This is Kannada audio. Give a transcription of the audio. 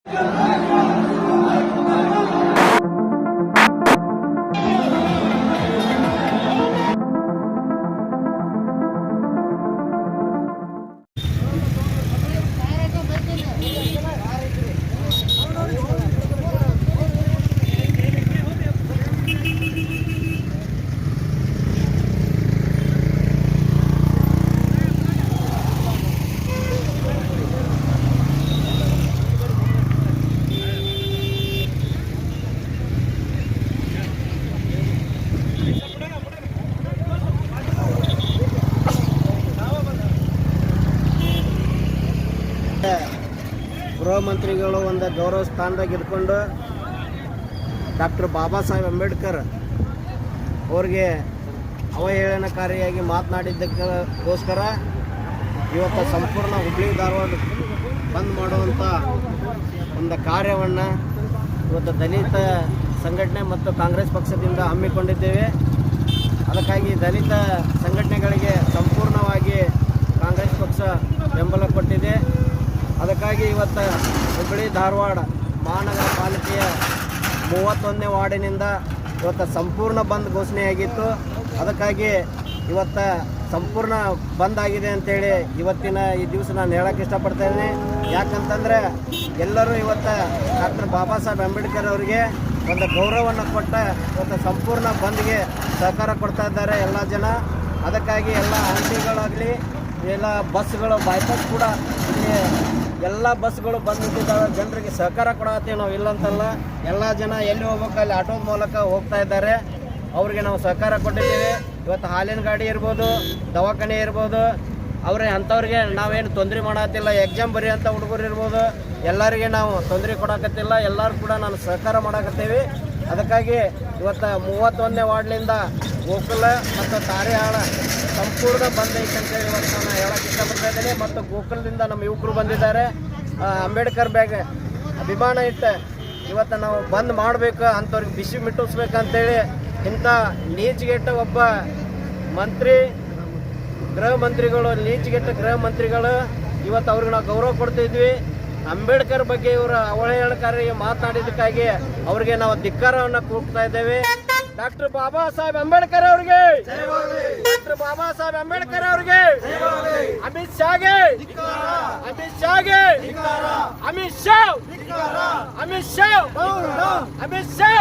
ಗೃಹ ಮಂತ್ರಿಗಳು ಒಂದು ಗೌರವ ಸ್ಥಾನದಾಗ ಇದ್ಕೊಂಡು ಡಾಕ್ಟರ್ ಬಾಬಾ ಸಾಹೇಬ್ ಅಂಬೇಡ್ಕರ್ ಅವ್ರಿಗೆ ಅವಹೇಳನಕಾರಿಯಾಗಿ ಮಾತನಾಡಿದ್ದಕ್ಕೋಸ್ಕರ ಇವತ್ತು ಸಂಪೂರ್ಣ ಹುಬ್ಬಳ್ಳಿ ಧಾರವಾಡ ಬಂದ್ ಮಾಡುವಂಥ ಒಂದು ಕಾರ್ಯವನ್ನು ಇವತ್ತು ದಲಿತ ಸಂಘಟನೆ ಮತ್ತು ಕಾಂಗ್ರೆಸ್ ಪಕ್ಷದಿಂದ ಹಮ್ಮಿಕೊಂಡಿದ್ದೇವೆ. ಅದಕ್ಕಾಗಿ ದಲಿತ ಸಂಘಟನೆಗಳಿಗೆ ಸಂಪೂರ್ಣವಾಗಿ ಕಾಂಗ್ರೆಸ್ ಪಕ್ಷ ಬೆಂಬಲ ಕೊಟ್ಟಿದೆ. ಅದಕ್ಕಾಗಿ ಇವತ್ತು ಹುಬ್ಬಳ್ಳಿ ಧಾರವಾಡ ಮಹಾನಗರ ಪಾಲಿಕೆಯ 31ನೇ ವಾರ್ಡಿನಿಂದ ಇವತ್ತು ಸಂಪೂರ್ಣ ಬಂದ್ ಘೋಷಣೆಯಾಗಿತ್ತು. ಅದಕ್ಕಾಗಿ ಇವತ್ತು ಸಂಪೂರ್ಣ ಬಂದ್ ಆಗಿದೆ ಅಂತೇಳಿ ಇವತ್ತಿನ ಈ ದಿವಸ ನಾನು ಹೇಳೋಕ್ಕೆ ಇಷ್ಟಪಡ್ತೇನೆ. ಯಾಕಂತಂದರೆ ಎಲ್ಲರೂ ಇವತ್ತು ಡಾಕ್ಟರ್ ಬಾಬಾ ಸಾಹೇಬ್ ಅಂಬೇಡ್ಕರ್ ಅವರಿಗೆ ಒಂದು ಗೌರವವನ್ನು ಕೊಟ್ಟ ಇವತ್ತು ಸಂಪೂರ್ಣ ಬಂದ್ಗೆ ಸಹಕಾರ ಕೊಡ್ತಾ ಇದ್ದಾರೆ ಎಲ್ಲ ಜನ. ಅದಕ್ಕಾಗಿ ಎಲ್ಲ ಅಂಗಡಿಗಳಾಗಲಿ ಎಲ್ಲ ಬಸ್ಗಳು ಬೈಪಾಸ್ ಕೂಡ ಇಲ್ಲಿ ಎಲ್ಲ ಬಸ್ಗಳು ಬಂದು ನಿಂತಿದ್ದಾವೆ. ಜನರಿಗೆ ಸಹಕಾರ ಕೊಡತ್ತೀವಿ ನಾವು, ಇಲ್ಲಂತಲ್ಲ. ಎಲ್ಲ ಜನ ಎಲ್ಲಿ ಹೋಗ್ಬೇಕು ಅಲ್ಲಿ ಆಟೋದ ಮೂಲಕ ಹೋಗ್ತಾ ಇದ್ದಾರೆ. ಅವ್ರಿಗೆ ನಾವು ಸಹಕಾರ ಕೊಟ್ಟಿದ್ದೀವಿ. ಇವತ್ತು ಹಾಲಿನ ಗಾಡಿ ಇರ್ಬೋದು, ದವಾಖಾನೆ ಇರ್ಬೋದು, ಅವ್ರಿಗೆ ಅಂಥವ್ರಿಗೆ ನಾವೇನು ತೊಂದರೆ ಮಾಡತ್ತಿಲ್ಲ. ಎಕ್ಸಾಮ್ ಬರೆಯುವಂಥ ಹುಡುಗರು ಇರ್ಬೋದು, ಎಲ್ಲರಿಗೆ ನಾವು ತೊಂದರೆ ಕೊಡಕತ್ತಿಲ್ಲ. ಎಲ್ಲರೂ ಕೂಡ ನಾನು ಸಹಕಾರ ಮಾಡಕತ್ತೀವಿ. ಅದಕ್ಕಾಗಿ ಇವತ್ತು 31ನೇ ವಾರ್ಡ್ನಿಂದ ಗೋಕುಲ ಮತ್ತು ತಾರೆಹಾಳ ಸಂಪೂರ್ಣ ಬಂದ್ ಐತೆ ಅಂತೇಳಿ ಇವತ್ತು ನಾನು ಹೇಳಕ್ಕೆ ಇಷ್ಟಪಡ್ತಾ ಇದ್ದೀನಿ. ಮತ್ತು ಗೋಕುಲದಿಂದ ನಮ್ಮ ಯುವಕರು ಬಂದಿದ್ದಾರೆ. ಅಂಬೇಡ್ಕರ್ ಬ್ಯಾಗ್ ಅಭಿಮಾನ ಇಟ್ಟು ಇವತ್ತು ನಾವು ಬಂದ್ ಮಾಡಬೇಕು, ಅಂಥವ್ರಿಗೆ ಬಿಸಿ ಮುಟ್ಟಿಸ್ಬೇಕಂತೇಳಿ ಇಂಥ ನೀಚಿಗೆಟ್ಟ ಒಬ್ಬ ಮಂತ್ರಿ, ಗೃಹ ಮಂತ್ರಿಗಳು, ನೀಚಿಗೆಟ್ಟ ಗೃಹ ಮಂತ್ರಿಗಳು ಇವತ್ತು ಅವ್ರಿಗೆ ನಾವು ಗೌರವ ಕೊಡ್ತಿದ್ವಿ. ಅಂಬೇಡ್ಕರ್ ಬಗ್ಗೆ ಇವರು ಅವಹೇಳನಕಾರಿ ಮಾತನಾಡಿದ್ದಕ್ಕಾಗಿ ಅವರಿಗೆ ನಾವು ಧಿಕ್ಕಾರವನ್ನು ಕೂಗ್ತಾ ಇದ್ದೇವೆ. ಡಾಕ್ಟರ್ ಬಾಬಾ ಸಾಹೇಬ್ ಅಂಬೇಡ್ಕರ್ ಅವ್ರಿಗೆ, ಡಾಕ್ಟರ್ ಬಾಬಾ ಸಾಹೇಬ್ ಅಂಬೇಡ್ಕರ್ ಅವ್ರಿಗೆ, ಅಮಿತ್ ಶಾಗೆ, ಅಮಿತ್ ಶಾಗೆ, ಅಮಿತ್ ಶಾ, ಅಮಿತ್ ಶಾ, ಅಮಿತ್ ಶಾ.